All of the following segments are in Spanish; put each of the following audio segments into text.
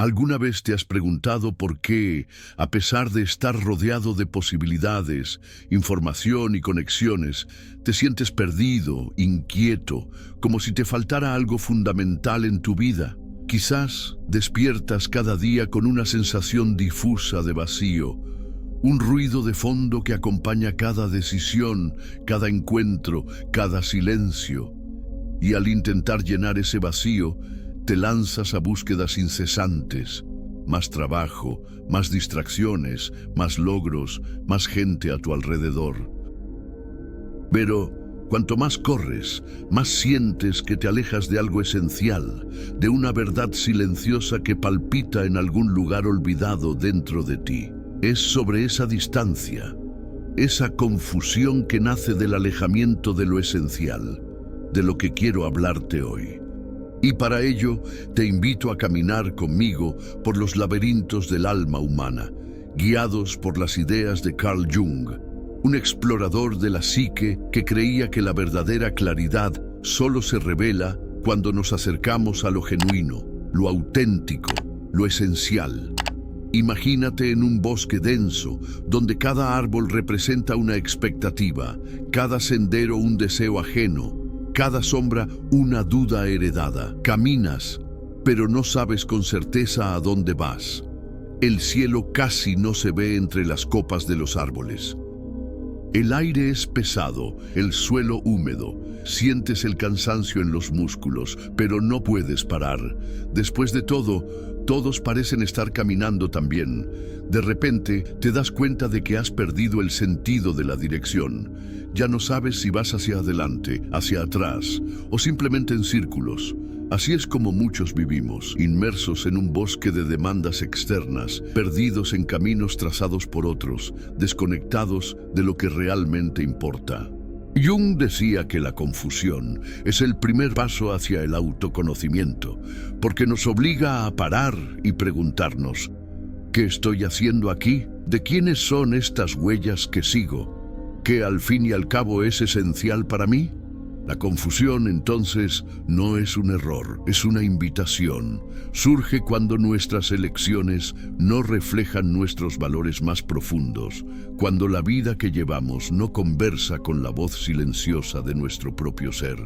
¿Alguna vez te has preguntado por qué, a pesar de estar rodeado de posibilidades, información y conexiones, te sientes perdido, inquieto, como si te faltara algo fundamental en tu vida? Quizás despiertas cada día con una sensación difusa de vacío, un ruido de fondo que acompaña cada decisión, cada encuentro, cada silencio. Y al intentar llenar ese vacío, te lanzas a búsquedas incesantes, más trabajo, más distracciones, más logros, más gente a tu alrededor. Pero cuanto más corres, más sientes que te alejas de algo esencial, de una verdad silenciosa que palpita en algún lugar olvidado dentro de ti. Es sobre esa distancia, esa confusión que nace del alejamiento de lo esencial, de lo que quiero hablarte hoy. Y para ello te invito a caminar conmigo por los laberintos del alma humana, guiados por las ideas de Carl Jung, un explorador de la psique que creía que la verdadera claridad solo se revela cuando nos acercamos a lo genuino, lo auténtico, lo esencial. Imagínate en un bosque denso, donde cada árbol representa una expectativa, cada sendero un deseo ajeno, cada sombra una duda heredada. Caminas, pero no sabes con certeza a dónde vas. El cielo casi no se ve entre las copas de los árboles. El aire es pesado, el suelo húmedo. Sientes el cansancio en los músculos, pero no puedes parar. Después de todo, todos parecen estar caminando también. De repente, te das cuenta de que has perdido el sentido de la dirección. Ya no sabes si vas hacia adelante, hacia atrás, o simplemente en círculos. Así es como muchos vivimos, inmersos en un bosque de demandas externas, perdidos en caminos trazados por otros, desconectados de lo que realmente importa. Jung decía que la confusión es el primer paso hacia el autoconocimiento, porque nos obliga a parar y preguntarnos: ¿qué estoy haciendo aquí? ¿De quiénes son estas huellas que sigo? ¿Qué al fin y al cabo es esencial para mí? La confusión, entonces, no es un error, es una invitación. Surge cuando nuestras elecciones no reflejan nuestros valores más profundos, cuando la vida que llevamos no conversa con la voz silenciosa de nuestro propio ser.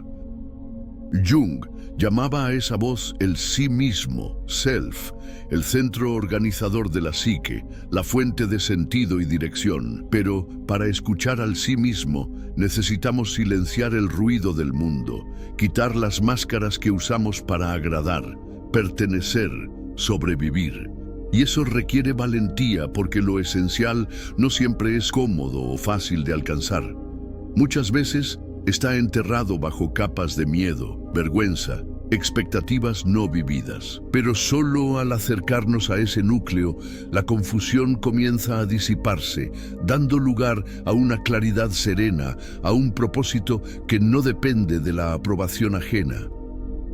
Jung llamaba a esa voz el sí mismo, self, el centro organizador de la psique, la fuente de sentido y dirección. Pero para escuchar al sí mismo necesitamos silenciar el ruido del mundo, quitar las máscaras que usamos para agradar, pertenecer, sobrevivir. Y eso requiere valentía, porque lo esencial no siempre es cómodo o fácil de alcanzar. Muchas veces está enterrado bajo capas de miedo, vergüenza, expectativas no vividas. Pero solo al acercarnos a ese núcleo, la confusión comienza a disiparse, dando lugar a una claridad serena, a un propósito que no depende de la aprobación ajena.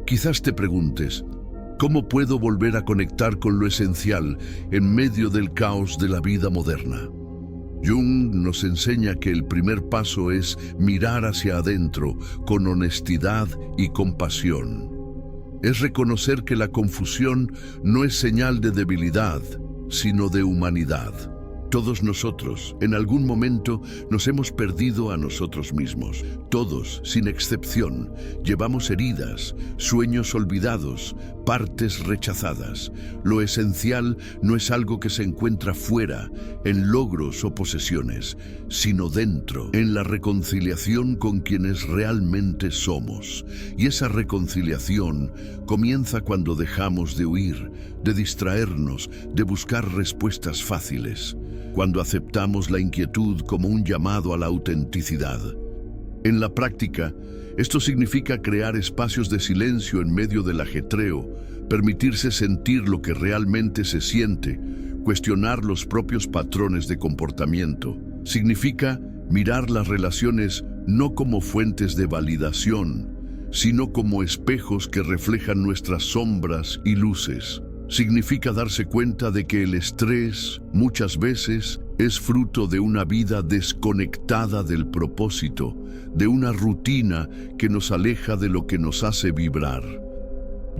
Quizás te preguntes: ¿cómo puedo volver a conectar con lo esencial en medio del caos de la vida moderna? Jung nos enseña que el primer paso es mirar hacia adentro con honestidad y compasión. Es reconocer que la confusión no es señal de debilidad, sino de humanidad. Todos nosotros, en algún momento, nos hemos perdido a nosotros mismos. Todos, sin excepción, llevamos heridas, sueños olvidados, partes rechazadas. Lo esencial no es algo que se encuentra fuera, en logros o posesiones, sino dentro, en la reconciliación con quienes realmente somos. Y esa reconciliación comienza cuando dejamos de huir, de distraernos, de buscar respuestas fáciles, cuando aceptamos la inquietud como un llamado a la autenticidad. En la práctica, esto significa crear espacios de silencio en medio del ajetreo, permitirse sentir lo que realmente se siente, cuestionar los propios patrones de comportamiento. Significa mirar las relaciones no como fuentes de validación, sino como espejos que reflejan nuestras sombras y luces. Significa darse cuenta de que el estrés, muchas veces, es fruto de una vida desconectada del propósito, de una rutina que nos aleja de lo que nos hace vibrar.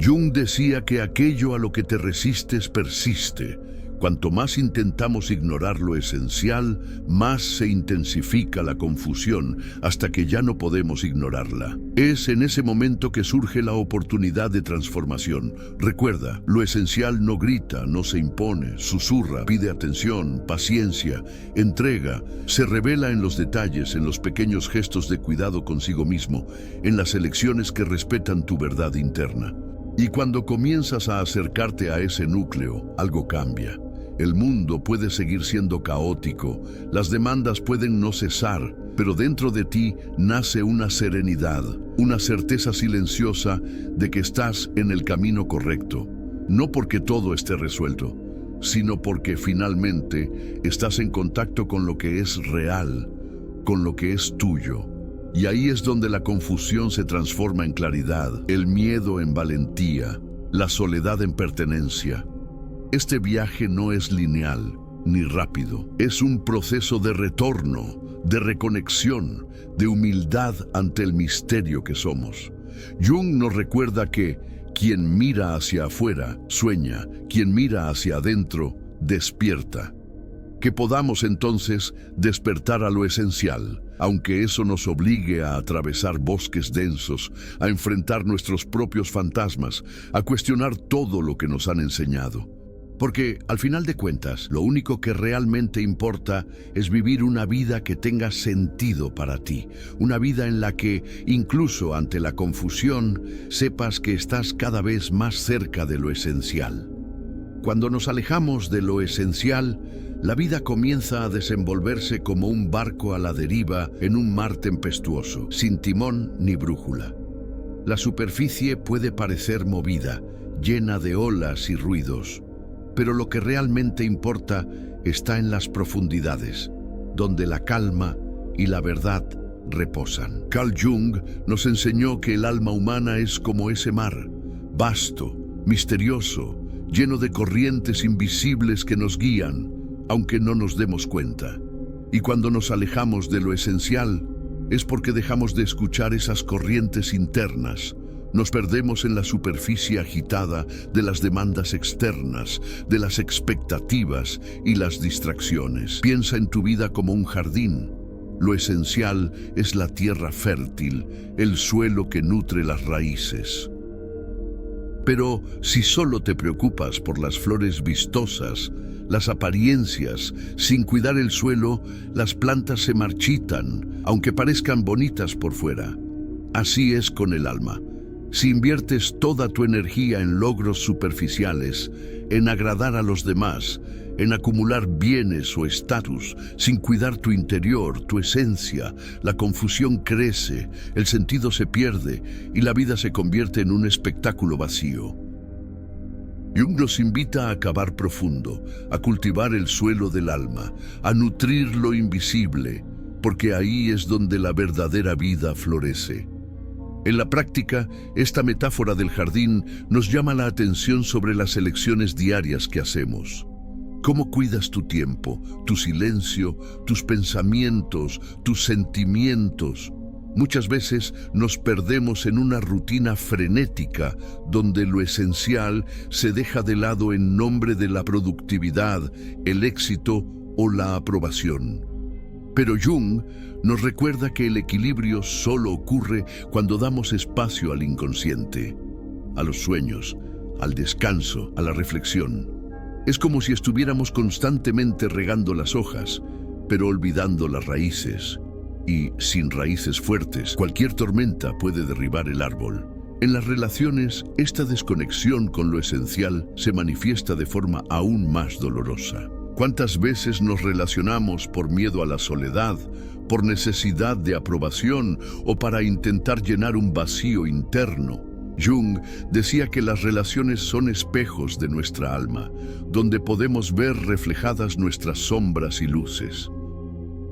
Jung decía que aquello a lo que te resistes persiste. Cuanto más intentamos ignorar lo esencial, más se intensifica la confusión hasta que ya no podemos ignorarla. Es en ese momento que surge la oportunidad de transformación. Recuerda, lo esencial no grita, no se impone, susurra, pide atención, paciencia, entrega, se revela en los detalles, en los pequeños gestos de cuidado consigo mismo, en las elecciones que respetan tu verdad interna. Y cuando comienzas a acercarte a ese núcleo, algo cambia. El mundo puede seguir siendo caótico, las demandas pueden no cesar, pero dentro de ti nace una serenidad, una certeza silenciosa de que estás en el camino correcto. No porque todo esté resuelto, sino porque finalmente estás en contacto con lo que es real, con lo que es tuyo. Y ahí es donde la confusión se transforma en claridad, el miedo en valentía, la soledad en pertenencia. Este viaje no es lineal ni rápido. Es un proceso de retorno, de reconexión, de humildad ante el misterio que somos. Jung nos recuerda que quien mira hacia afuera sueña, quien mira hacia adentro despierta. Que podamos entonces despertar a lo esencial, aunque eso nos obligue a atravesar bosques densos, a enfrentar nuestros propios fantasmas, a cuestionar todo lo que nos han enseñado. Porque, al final de cuentas, lo único que realmente importa es vivir una vida que tenga sentido para ti. Una vida en la que, incluso ante la confusión, sepas que estás cada vez más cerca de lo esencial. Cuando nos alejamos de lo esencial, la vida comienza a desenvolverse como un barco a la deriva en un mar tempestuoso, sin timón ni brújula. La superficie puede parecer movida, llena de olas y ruidos, pero lo que realmente importa está en las profundidades, donde la calma y la verdad reposan. Carl Jung nos enseñó que el alma humana es como ese mar, vasto, misterioso, lleno de corrientes invisibles que nos guían, aunque no nos demos cuenta. Y cuando nos alejamos de lo esencial, es porque dejamos de escuchar esas corrientes internas. Nos perdemos en la superficie agitada de las demandas externas, de las expectativas y las distracciones. Piensa en tu vida como un jardín. Lo esencial es la tierra fértil, el suelo que nutre las raíces. Pero si solo te preocupas por las flores vistosas, las apariencias, sin cuidar el suelo, las plantas se marchitan, aunque parezcan bonitas por fuera. Así es con el alma. Si inviertes toda tu energía en logros superficiales, en agradar a los demás, en acumular bienes o estatus, sin cuidar tu interior, tu esencia, la confusión crece, el sentido se pierde y la vida se convierte en un espectáculo vacío. Jung nos invita a cavar profundo, a cultivar el suelo del alma, a nutrir lo invisible, porque ahí es donde la verdadera vida florece. En la práctica, esta metáfora del jardín nos llama la atención sobre las elecciones diarias que hacemos. ¿Cómo cuidas tu tiempo, tu silencio, tus pensamientos, tus sentimientos? Muchas veces nos perdemos en una rutina frenética donde lo esencial se deja de lado en nombre de la productividad, el éxito o la aprobación. Pero Jung nos recuerda que el equilibrio solo ocurre cuando damos espacio al inconsciente, a los sueños, al descanso, a la reflexión. Es como si estuviéramos constantemente regando las hojas, pero olvidando las raíces. Y sin raíces fuertes, cualquier tormenta puede derribar el árbol. En las relaciones, esta desconexión con lo esencial se manifiesta de forma aún más dolorosa. ¿Cuántas veces nos relacionamos por miedo a la soledad, por necesidad de aprobación o para intentar llenar un vacío interno? Jung decía que las relaciones son espejos de nuestra alma, donde podemos ver reflejadas nuestras sombras y luces.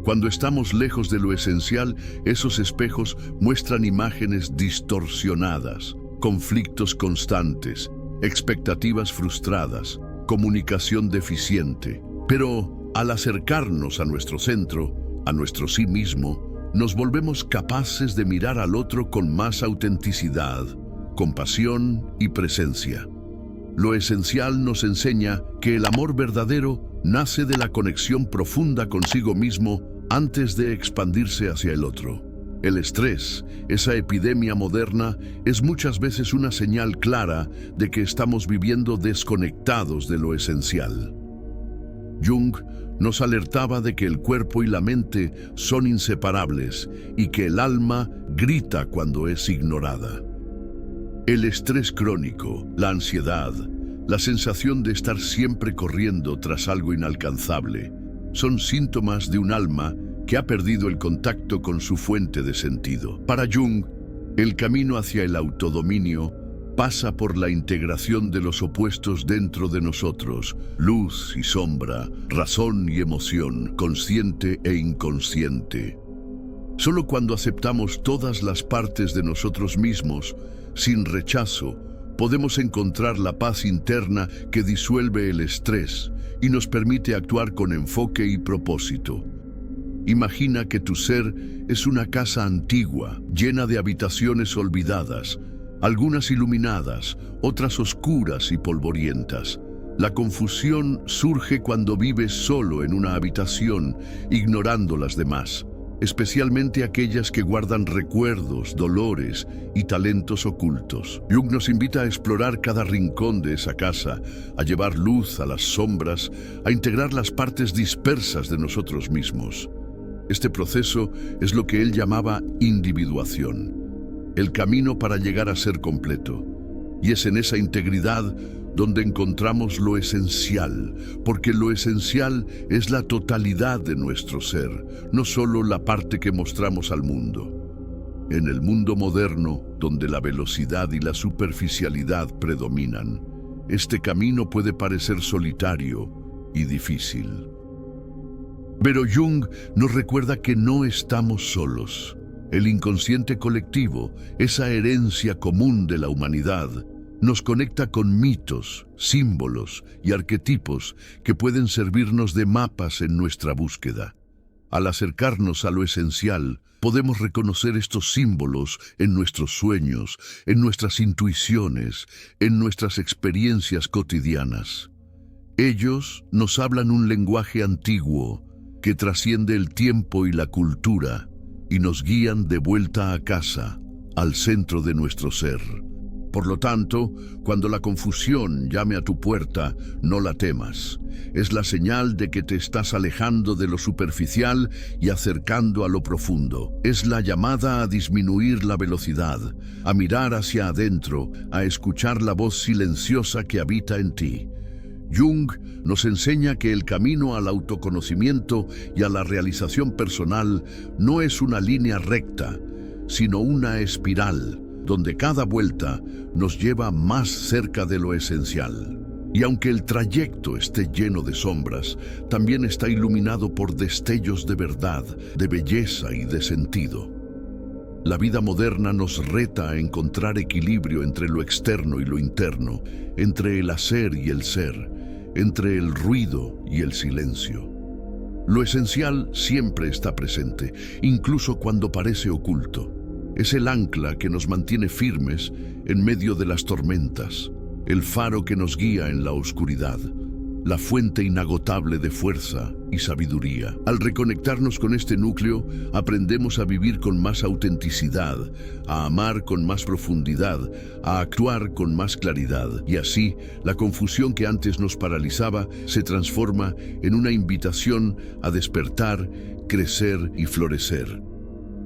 Cuando estamos lejos de lo esencial, esos espejos muestran imágenes distorsionadas, conflictos constantes, expectativas frustradas, comunicación deficiente. Pero al acercarnos a nuestro centro, a nuestro sí mismo, nos volvemos capaces de mirar al otro con más autenticidad, compasión y presencia. Lo esencial nos enseña que el amor verdadero nace de la conexión profunda consigo mismo antes de expandirse hacia el otro. El estrés, esa epidemia moderna, es muchas veces una señal clara de que estamos viviendo desconectados de lo esencial. Jung nos alertaba de que el cuerpo y la mente son inseparables y que el alma grita cuando es ignorada. El estrés crónico, la ansiedad, la sensación de estar siempre corriendo tras algo inalcanzable, son síntomas de un alma que ha perdido el contacto con su fuente de sentido. Para Jung, el camino hacia el autodominio pasa por la integración de los opuestos dentro de nosotros, luz y sombra, razón y emoción, consciente e inconsciente. Solo cuando aceptamos todas las partes de nosotros mismos, sin rechazo, podemos encontrar la paz interna que disuelve el estrés y nos permite actuar con enfoque y propósito. Imagina que tu ser es una casa antigua, llena de habitaciones olvidadas, algunas iluminadas, otras oscuras y polvorientas. La confusión surge cuando vives solo en una habitación, ignorando las demás, especialmente aquellas que guardan recuerdos, dolores y talentos ocultos. Jung nos invita a explorar cada rincón de esa casa, a llevar luz a las sombras, a integrar las partes dispersas de nosotros mismos. Este proceso es lo que él llamaba individuación, el camino para llegar a ser completo. Y es en esa integridad donde encontramos lo esencial, porque lo esencial es la totalidad de nuestro ser, no solo la parte que mostramos al mundo. En el mundo moderno, donde la velocidad y la superficialidad predominan, este camino puede parecer solitario y difícil. Pero Jung nos recuerda que no estamos solos. El inconsciente colectivo, esa herencia común de la humanidad, nos conecta con mitos, símbolos y arquetipos que pueden servirnos de mapas en nuestra búsqueda. Al acercarnos a lo esencial, podemos reconocer estos símbolos en nuestros sueños, en nuestras intuiciones, en nuestras experiencias cotidianas. Ellos nos hablan un lenguaje antiguo que trasciende el tiempo y la cultura y nos guían de vuelta a casa, al centro de nuestro ser. Por lo tanto, cuando la confusión llame a tu puerta, no la temas. Es la señal de que te estás alejando de lo superficial y acercando a lo profundo. Es la llamada a disminuir la velocidad, a mirar hacia adentro, a escuchar la voz silenciosa que habita en ti. Jung nos enseña que el camino al autoconocimiento y a la realización personal no es una línea recta, sino una espiral, donde cada vuelta nos lleva más cerca de lo esencial. Y aunque el trayecto esté lleno de sombras, también está iluminado por destellos de verdad, de belleza y de sentido. La vida moderna nos reta a encontrar equilibrio entre lo externo y lo interno, entre el hacer y el ser, entre el ruido y el silencio. Lo esencial siempre está presente, incluso cuando parece oculto. Es el ancla que nos mantiene firmes en medio de las tormentas, el faro que nos guía en la oscuridad, la fuente inagotable de fuerza y sabiduría. Al reconectarnos con este núcleo, aprendemos a vivir con más autenticidad, a amar con más profundidad, a actuar con más claridad. Y así, la confusión que antes nos paralizaba se transforma en una invitación a despertar, crecer y florecer.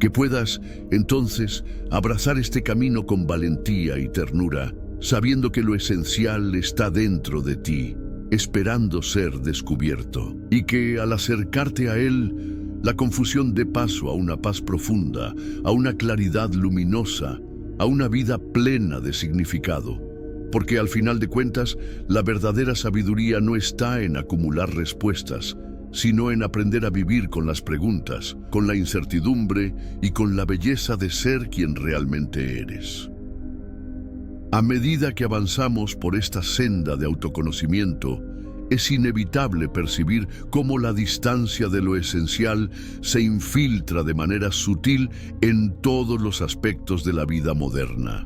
Que puedas, entonces, abrazar este camino con valentía y ternura, sabiendo que lo esencial está dentro de ti, esperando ser descubierto, y que al acercarte a él, la confusión dé paso a una paz profunda, a una claridad luminosa, a una vida plena de significado. Porque al final de cuentas, la verdadera sabiduría no está en acumular respuestas, sino en aprender a vivir con las preguntas, con la incertidumbre y con la belleza de ser quien realmente eres. A medida que avanzamos por esta senda de autoconocimiento, es inevitable percibir cómo la distancia de lo esencial se infiltra de manera sutil en todos los aspectos de la vida moderna.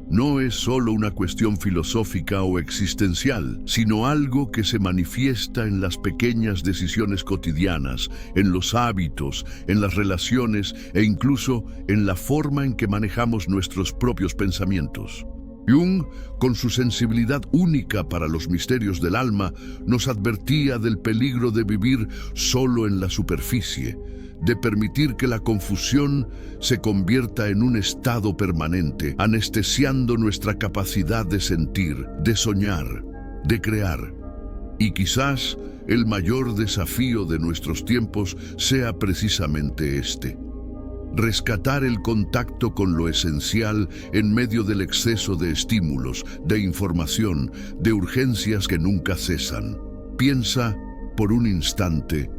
no es solo una cuestión filosófica o existencial, sino algo que se manifiesta en las pequeñas decisiones cotidianas, en los hábitos, en las relaciones e incluso en la forma en que manejamos nuestros propios pensamientos. Jung, con su sensibilidad única para los misterios del alma, nos advertía del peligro de vivir solo en la superficie, de permitir que la confusión se convierta en un estado permanente, anestesiando nuestra capacidad de sentir, de soñar, de crear. Y quizás el mayor desafío de nuestros tiempos sea precisamente este: rescatar el contacto con lo esencial en medio del exceso de estímulos, de información, de urgencias que nunca cesan. Piensa por un instante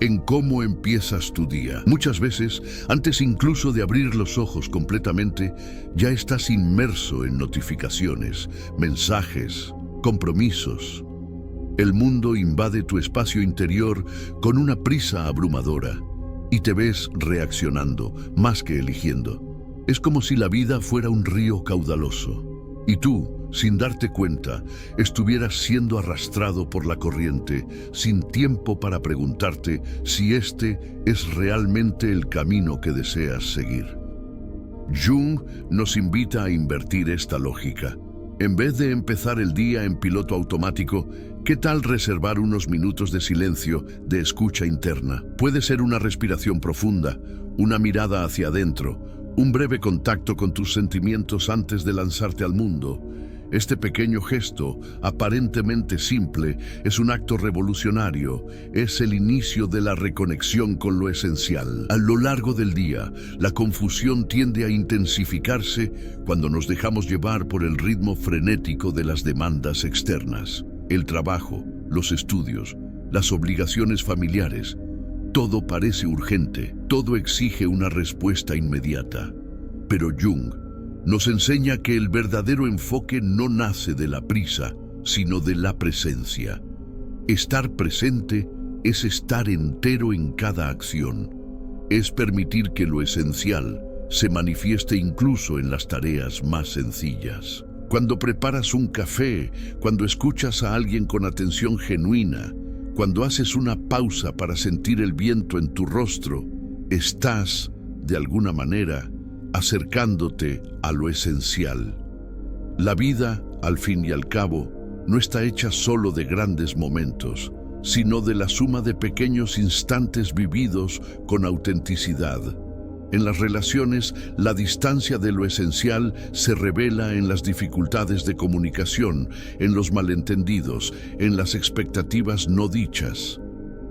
en cómo empiezas tu día. Muchas veces, antes incluso de abrir los ojos completamente, ya estás inmerso en notificaciones, mensajes, compromisos. El mundo invade tu espacio interior con una prisa abrumadora y te ves reaccionando más que eligiendo. Es como si la vida fuera un río caudaloso y tú, sin darte cuenta, estuvieras siendo arrastrado por la corriente, sin tiempo para preguntarte si este es realmente el camino que deseas seguir. Jung nos invita a invertir esta lógica. En vez de empezar el día en piloto automático, ¿qué tal reservar unos minutos de silencio, de escucha interna? Puede ser una respiración profunda, una mirada hacia adentro, un breve contacto con tus sentimientos antes de lanzarte al mundo. Este pequeño gesto, aparentemente simple, es un acto revolucionario. Es el inicio de la reconexión con lo esencial. A lo largo del día, la confusión tiende a intensificarse cuando nos dejamos llevar por el ritmo frenético de las demandas externas. El trabajo, los estudios, las obligaciones familiares. Todo parece urgente, todo exige una respuesta inmediata. Pero Jung nos enseña que el verdadero enfoque no nace de la prisa, sino de la presencia. Estar presente es estar entero en cada acción. Es permitir que lo esencial se manifieste incluso en las tareas más sencillas. Cuando preparas un café, cuando escuchas a alguien con atención genuina, cuando haces una pausa para sentir el viento en tu rostro, estás, de alguna manera, acercándote a lo esencial. La vida, al fin y al cabo, no está hecha solo de grandes momentos, sino de la suma de pequeños instantes vividos con autenticidad. En las relaciones, la distancia de lo esencial se revela en las dificultades de comunicación, en los malentendidos, en las expectativas no dichas.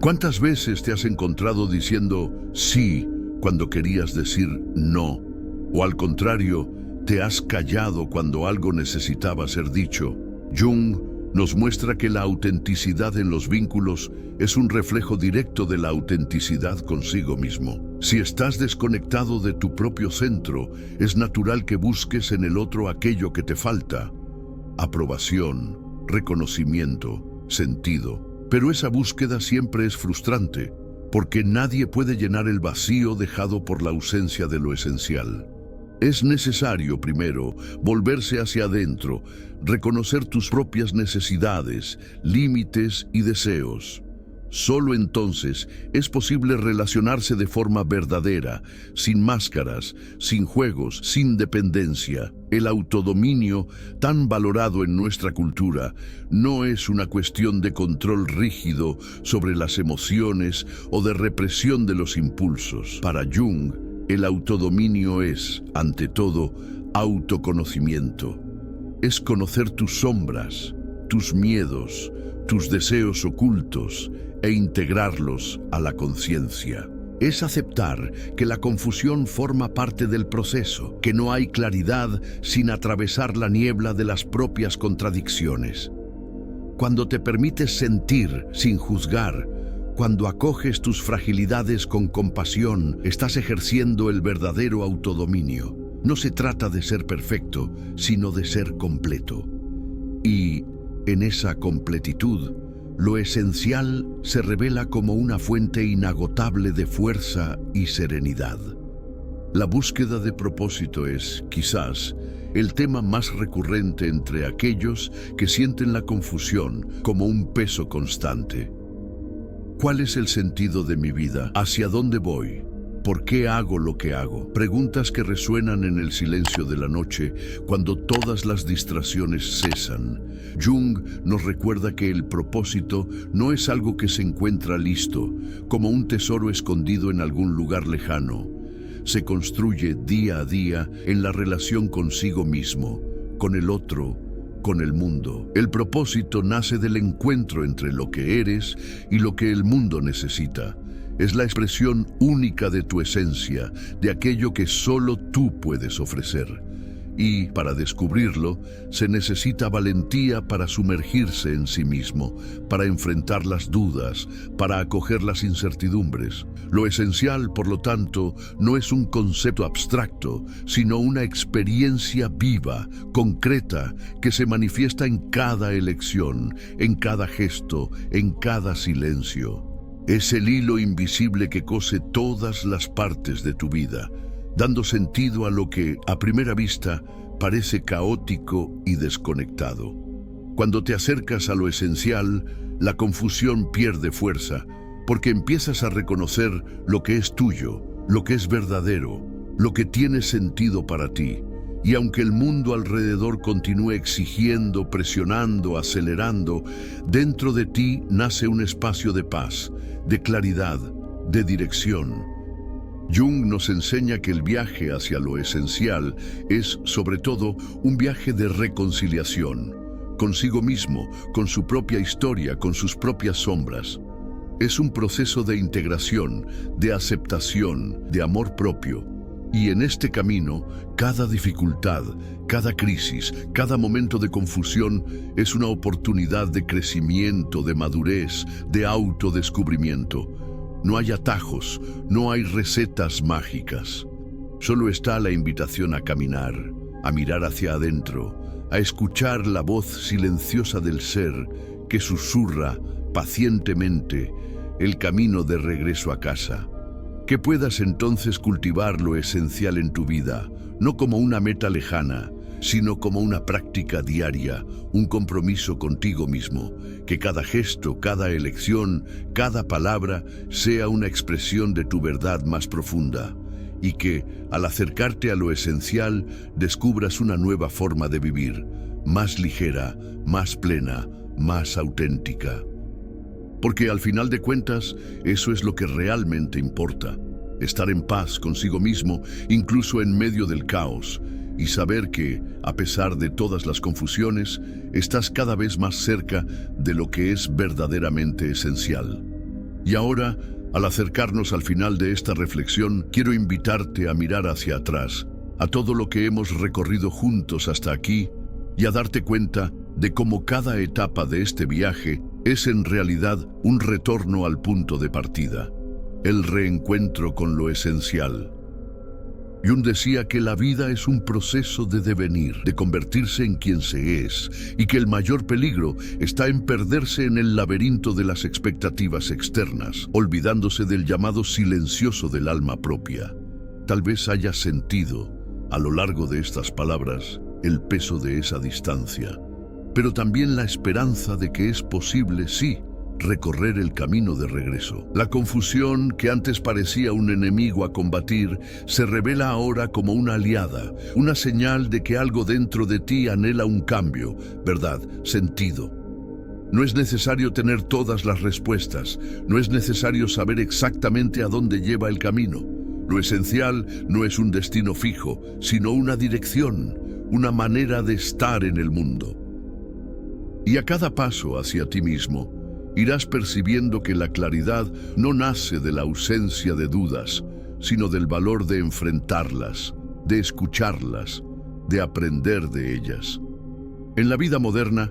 ¿Cuántas veces te has encontrado diciendo sí cuando querías decir no? O al contrario, te has callado cuando algo necesitaba ser dicho. Jung nos muestra que la autenticidad en los vínculos es un reflejo directo de la autenticidad consigo mismo. Si estás desconectado de tu propio centro, es natural que busques en el otro aquello que te falta: aprobación, reconocimiento, sentido. Pero esa búsqueda siempre es frustrante, porque nadie puede llenar el vacío dejado por la ausencia de lo esencial. Es necesario, primero, volverse hacia adentro, reconocer tus propias necesidades, límites y deseos. Solo entonces es posible relacionarse de forma verdadera, sin máscaras, sin juegos, sin dependencia. El autodominio, tan valorado en nuestra cultura, no es una cuestión de control rígido sobre las emociones o de represión de los impulsos. Para Jung, el autodominio es, ante todo, autoconocimiento. Es conocer tus sombras, tus miedos, tus deseos ocultos e integrarlos a la conciencia. Es aceptar que la confusión forma parte del proceso, que no hay claridad sin atravesar la niebla de las propias contradicciones. Cuando te permites sentir sin juzgar, cuando acoges tus fragilidades con compasión, estás ejerciendo el verdadero autodominio. No se trata de ser perfecto, sino de ser completo. Y, en esa completitud, lo esencial se revela como una fuente inagotable de fuerza y serenidad. La búsqueda de propósito es, quizás, el tema más recurrente entre aquellos que sienten la confusión como un peso constante. ¿Cuál es el sentido de mi vida? ¿Hacia dónde voy? ¿Por qué hago lo que hago? Preguntas que resuenan en el silencio de la noche cuando todas las distracciones cesan. Jung nos recuerda que el propósito no es algo que se encuentra listo, como un tesoro escondido en algún lugar lejano. Se construye día a día en la relación consigo mismo, con el otro, con el mundo. El propósito nace del encuentro entre lo que eres y lo que el mundo necesita. Es la expresión única de tu esencia, de aquello que solo tú puedes ofrecer. Y, para descubrirlo, se necesita valentía para sumergirse en sí mismo, para enfrentar las dudas, para acoger las incertidumbres. Lo esencial, por lo tanto, no es un concepto abstracto, sino una experiencia viva, concreta, que se manifiesta en cada elección, en cada gesto, en cada silencio. Es el hilo invisible que cose todas las partes de tu vida, dando sentido a lo que, a primera vista, parece caótico y desconectado. Cuando te acercas a lo esencial, la confusión pierde fuerza, porque empiezas a reconocer lo que es tuyo, lo que es verdadero, lo que tiene sentido para ti. Y aunque el mundo alrededor continúe exigiendo, presionando, acelerando, dentro de ti nace un espacio de paz, de claridad, de dirección. Jung nos enseña que el viaje hacia lo esencial es, sobre todo, un viaje de reconciliación, consigo mismo, con su propia historia, con sus propias sombras. Es un proceso de integración, de aceptación, de amor propio. Y en este camino, cada dificultad, cada crisis, cada momento de confusión es una oportunidad de crecimiento, de madurez, de autodescubrimiento. No hay atajos, no hay recetas mágicas. Solo está la invitación a caminar, a mirar hacia adentro, a escuchar la voz silenciosa del ser que susurra pacientemente el camino de regreso a casa. Que puedas entonces cultivar lo esencial en tu vida, no como una meta lejana, sino como una práctica diaria, un compromiso contigo mismo, que cada gesto, cada elección, cada palabra sea una expresión de tu verdad más profunda, y que, al acercarte a lo esencial, descubras una nueva forma de vivir, más ligera, más plena, más auténtica. Porque al final de cuentas, eso es lo que realmente importa. Estar en paz consigo mismo, incluso en medio del caos, y saber que, a pesar de todas las confusiones, estás cada vez más cerca de lo que es verdaderamente esencial. Y ahora, al acercarnos al final de esta reflexión, quiero invitarte a mirar hacia atrás, a todo lo que hemos recorrido juntos hasta aquí, y a darte cuenta de cómo cada etapa de este viaje es en realidad un retorno al punto de partida, el reencuentro con lo esencial. Jung decía que la vida es un proceso de devenir, de convertirse en quien se es, y que el mayor peligro está en perderse en el laberinto de las expectativas externas, olvidándose del llamado silencioso del alma propia. Tal vez hayas sentido, a lo largo de estas palabras, el peso de esa distancia, pero también la esperanza de que es posible, sí, recorrer el camino de regreso. La confusión, que antes parecía un enemigo a combatir, se revela ahora como una aliada, una señal de que algo dentro de ti anhela un cambio, verdad, sentido. No es necesario tener todas las respuestas, no es necesario saber exactamente a dónde lleva el camino. Lo esencial no es un destino fijo, sino una dirección, una manera de estar en el mundo. Y a cada paso hacia ti mismo, irás percibiendo que la claridad no nace de la ausencia de dudas, sino del valor de enfrentarlas, de escucharlas, de aprender de ellas. En la vida moderna,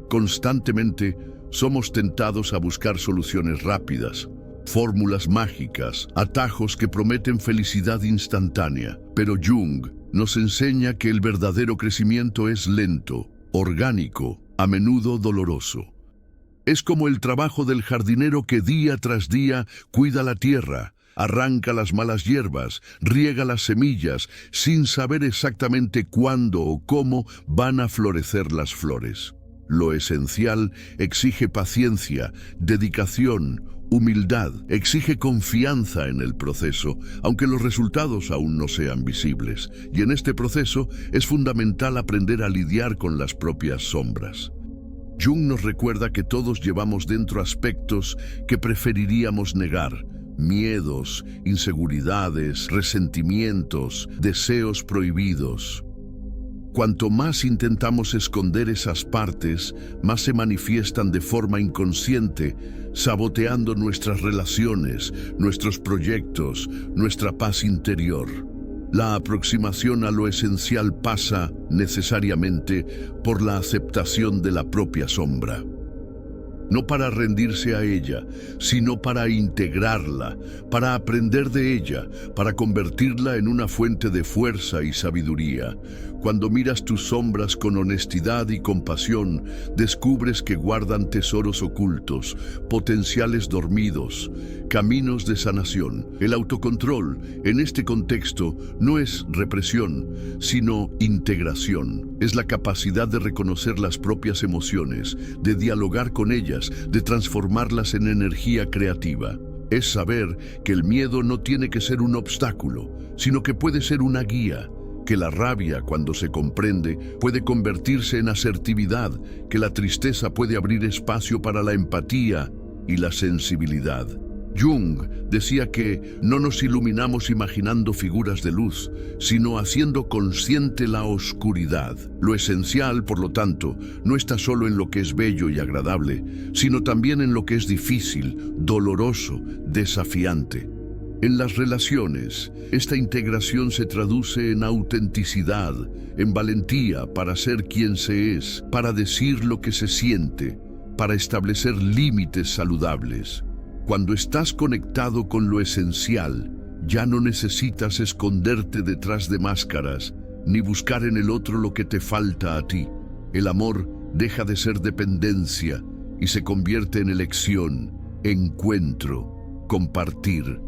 constantemente somos tentados a buscar soluciones rápidas, fórmulas mágicas, atajos que prometen felicidad instantánea. Pero Jung nos enseña que el verdadero crecimiento es lento, orgánico, a menudo doloroso. Es como el trabajo del jardinero que día tras día cuida la tierra, Arranca las malas hierbas, riega las semillas, sin saber exactamente cuándo o cómo van a florecer las flores. Lo esencial exige paciencia, dedicación, humildad, exige confianza en el proceso, aunque los resultados aún no sean visibles. Y en este proceso es fundamental aprender a lidiar con las propias sombras. Jung nos recuerda que todos llevamos dentro aspectos que preferiríamos negar: miedos, inseguridades, resentimientos, deseos prohibidos. Cuanto más intentamos esconder esas partes, más se manifiestan de forma inconsciente, saboteando nuestras relaciones, nuestros proyectos, nuestra paz interior. La aproximación a lo esencial pasa, necesariamente, por la aceptación de la propia sombra. No para rendirse a ella, sino para integrarla, para aprender de ella, para convertirla en una fuente de fuerza y sabiduría. Cuando miras tus sombras con honestidad y compasión, descubres que guardan tesoros ocultos, potenciales dormidos, caminos de sanación. El autocontrol, en este contexto, no es represión, sino integración. Es la capacidad de reconocer las propias emociones, de dialogar con ellas, de transformarlas en energía creativa. Es saber que el miedo no tiene que ser un obstáculo, sino que puede ser una guía, que la rabia, cuando se comprende, puede convertirse en asertividad, que la tristeza puede abrir espacio para la empatía y la sensibilidad. Jung decía que no nos iluminamos imaginando figuras de luz, sino haciendo consciente la oscuridad. Lo esencial, por lo tanto, no está solo en lo que es bello y agradable, sino también en lo que es difícil, doloroso, desafiante. En las relaciones, esta integración se traduce en autenticidad, en valentía para ser quien se es, para decir lo que se siente, para establecer límites saludables. Cuando estás conectado con lo esencial, ya no necesitas esconderte detrás de máscaras, ni buscar en el otro lo que te falta a ti. El amor deja de ser dependencia y se convierte en elección, encuentro, compartir.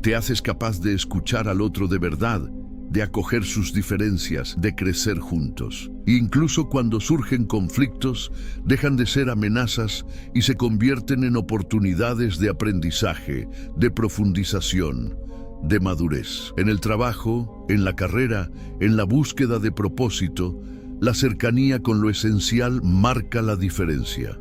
Te haces capaz de escuchar al otro de verdad, de acoger sus diferencias, de crecer juntos. Incluso cuando surgen conflictos, dejan de ser amenazas y se convierten en oportunidades de aprendizaje, de profundización, de madurez. En el trabajo, en la carrera, en la búsqueda de propósito, la cercanía con lo esencial marca la diferencia.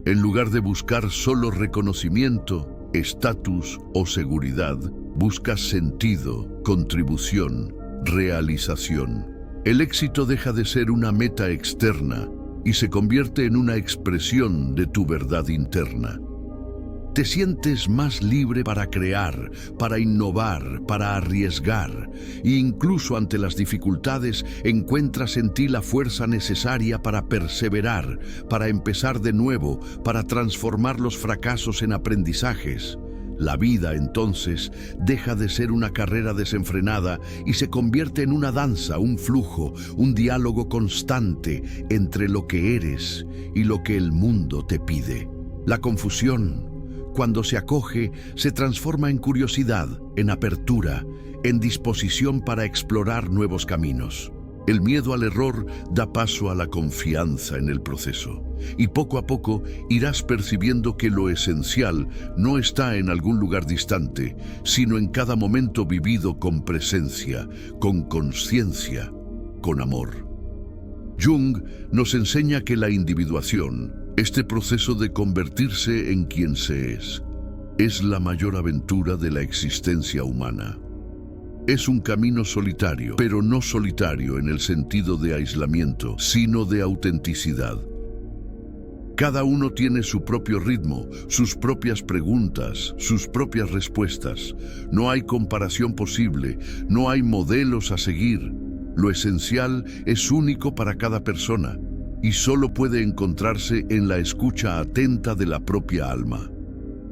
En lugar de buscar solo reconocimiento, estatus o seguridad, buscas sentido, contribución, realización. El éxito deja de ser una meta externa y se convierte en una expresión de tu verdad interna. Te sientes más libre para crear, para innovar, para arriesgar, e incluso ante las dificultades encuentras en ti la fuerza necesaria para perseverar, para empezar de nuevo, para transformar los fracasos en aprendizajes. La vida, entonces, deja de ser una carrera desenfrenada y se convierte en una danza, un flujo, un diálogo constante entre lo que eres y lo que el mundo te pide. La confusión, cuando se acoge, se transforma en curiosidad, en apertura, en disposición para explorar nuevos caminos. El miedo al error da paso a la confianza en el proceso. Y poco a poco irás percibiendo que lo esencial no está en algún lugar distante, sino en cada momento vivido con presencia, con conciencia, con amor. Jung nos enseña que la individuación, este proceso de convertirse en quien se es la mayor aventura de la existencia humana. Es un camino solitario, pero no solitario en el sentido de aislamiento, sino de autenticidad. Cada uno tiene su propio ritmo, sus propias preguntas, sus propias respuestas. No hay comparación posible, no hay modelos a seguir. Lo esencial es único para cada persona y solo puede encontrarse en la escucha atenta de la propia alma.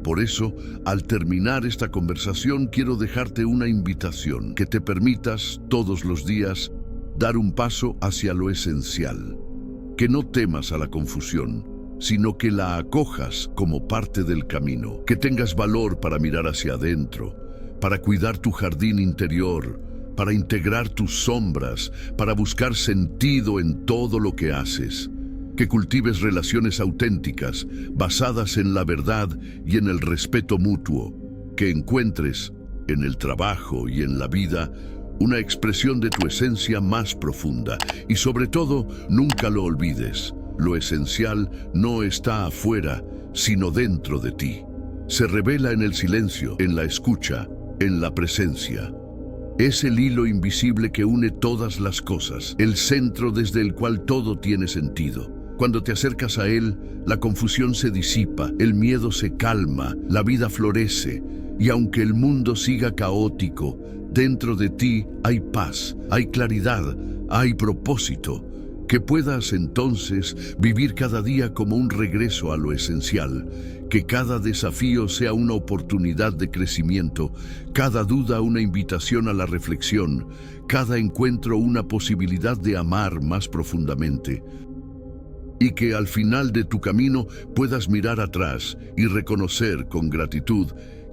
Por eso, al terminar esta conversación, quiero dejarte una invitación, que te permitas, todos los días, dar un paso hacia lo esencial. Que no temas a la confusión, sino que la acojas como parte del camino. Que tengas valor para mirar hacia adentro, para cuidar tu jardín interior, para integrar tus sombras, para buscar sentido en todo lo que haces. Que cultives relaciones auténticas, basadas en la verdad y en el respeto mutuo. Que encuentres, en el trabajo y en la vida, una expresión de tu esencia más profunda. Y sobre todo, nunca lo olvides. Lo esencial no está afuera, sino dentro de ti. Se revela en el silencio, en la escucha, en la presencia. Es el hilo invisible que une todas las cosas, el centro desde el cual todo tiene sentido. Cuando te acercas a él, la confusión se disipa, el miedo se calma, la vida florece, y aunque el mundo siga caótico, dentro de ti hay paz, hay claridad, hay propósito. Que puedas entonces vivir cada día como un regreso a lo esencial, que cada desafío sea una oportunidad de crecimiento, cada duda una invitación a la reflexión, cada encuentro una posibilidad de amar más profundamente. Y que al final de tu camino puedas mirar atrás y reconocer con gratitud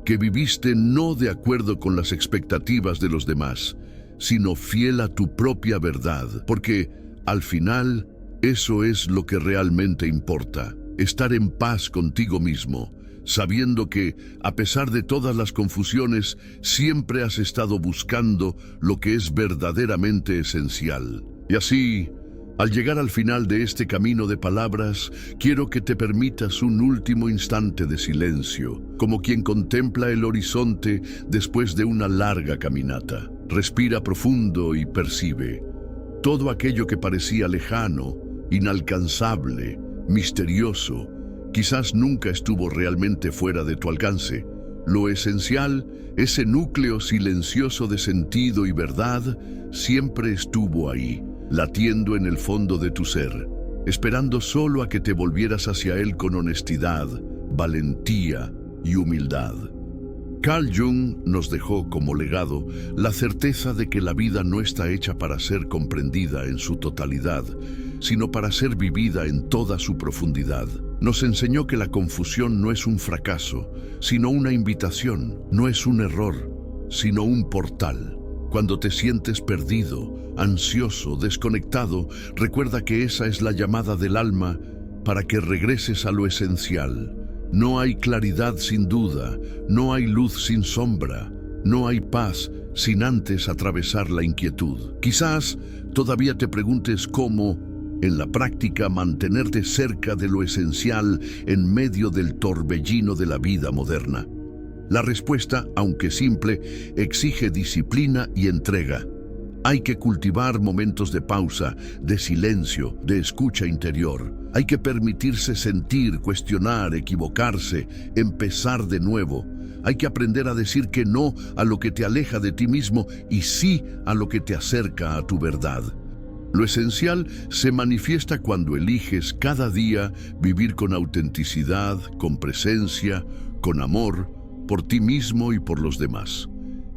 que viviste no de acuerdo con las expectativas de los demás, sino fiel a tu propia verdad, porque al final eso es lo que realmente importa, estar en paz contigo mismo, sabiendo que, a pesar de todas las confusiones, siempre has estado buscando lo que es verdaderamente esencial. Y así, al llegar al final de este camino de palabras, quiero que te permitas un último instante de silencio, como quien contempla el horizonte después de una larga caminata. Respira profundo y percibe. Todo aquello que parecía lejano, inalcanzable, misterioso, quizás nunca estuvo realmente fuera de tu alcance. Lo esencial, ese núcleo silencioso de sentido y verdad, siempre estuvo ahí, latiendo en el fondo de tu ser, esperando solo a que te volvieras hacia él con honestidad, valentía y humildad. Carl Jung nos dejó como legado la certeza de que la vida no está hecha para ser comprendida en su totalidad, sino para ser vivida en toda su profundidad. Nos enseñó que la confusión no es un fracaso, sino una invitación, no es un error, sino un portal. Cuando te sientes perdido, ansioso, desconectado, recuerda que esa es la llamada del alma para que regreses a lo esencial. No hay claridad sin duda, no hay luz sin sombra, no hay paz sin antes atravesar la inquietud. Quizás todavía te preguntes cómo, en la práctica, mantenerte cerca de lo esencial en medio del torbellino de la vida moderna. La respuesta, aunque simple, exige disciplina y entrega. Hay que cultivar momentos de pausa, de silencio, de escucha interior. Hay que permitirse sentir, cuestionar, equivocarse, empezar de nuevo. Hay que aprender a decir que no a lo que te aleja de ti mismo y sí a lo que te acerca a tu verdad. Lo esencial se manifiesta cuando eliges cada día vivir con autenticidad, con presencia, con amor, por ti mismo y por los demás.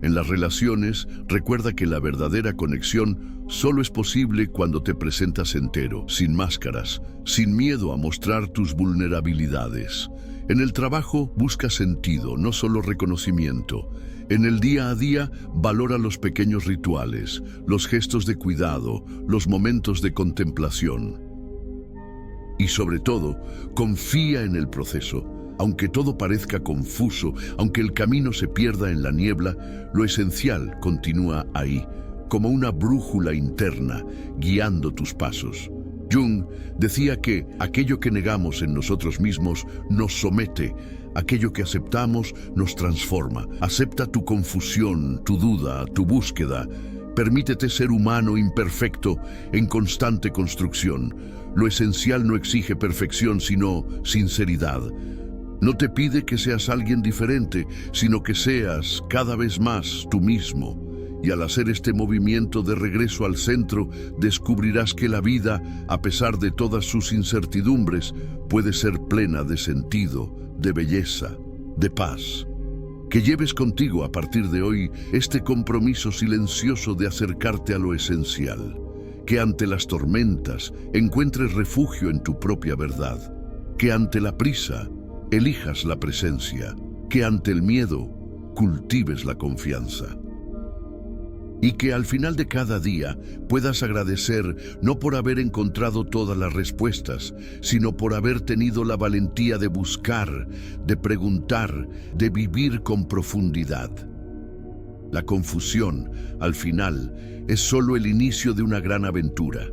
En las relaciones, recuerda que la verdadera conexión solo es posible cuando te presentas entero, sin máscaras, sin miedo a mostrar tus vulnerabilidades. En el trabajo, busca sentido, no solo reconocimiento. En el día a día, valora los pequeños rituales, los gestos de cuidado, los momentos de contemplación. Y sobre todo, confía en el proceso. Aunque todo parezca confuso, aunque el camino se pierda en la niebla, lo esencial continúa ahí, como una brújula interna, guiando tus pasos. Jung decía que aquello que negamos en nosotros mismos nos somete, aquello que aceptamos nos transforma. Acepta tu confusión, tu duda, tu búsqueda. Permítete ser humano imperfecto en constante construcción. Lo esencial no exige perfección, sino sinceridad. No te pide que seas alguien diferente, sino que seas cada vez más tú mismo. Y al hacer este movimiento de regreso al centro, descubrirás que la vida, a pesar de todas sus incertidumbres, puede ser plena de sentido, de belleza, de paz. Que lleves contigo a partir de hoy este compromiso silencioso de acercarte a lo esencial. Que ante las tormentas encuentres refugio en tu propia verdad. Que ante la prisa elijas la presencia. Que ante el miedo cultives la confianza. Y que al final de cada día puedas agradecer no por haber encontrado todas las respuestas, sino por haber tenido la valentía de buscar, de preguntar, de vivir con profundidad. La confusión, al final, es solo el inicio de una gran aventura.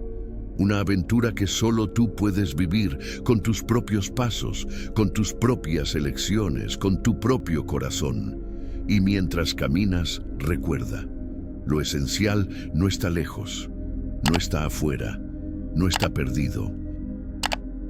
Una aventura que solo tú puedes vivir con tus propios pasos, con tus propias elecciones, con tu propio corazón. Y mientras caminas, recuerda, lo esencial no está lejos, no está afuera, no está perdido.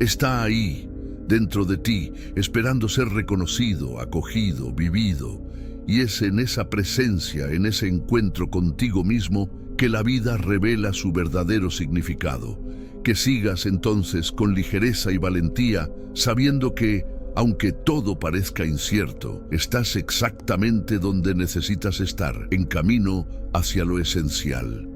Está ahí, dentro de ti, esperando ser reconocido, acogido, vivido. Y es en esa presencia, en ese encuentro contigo mismo, que la vida revela su verdadero significado. Que sigas entonces con ligereza y valentía, sabiendo que, aunque todo parezca incierto, estás exactamente donde necesitas estar, en camino hacia lo esencial.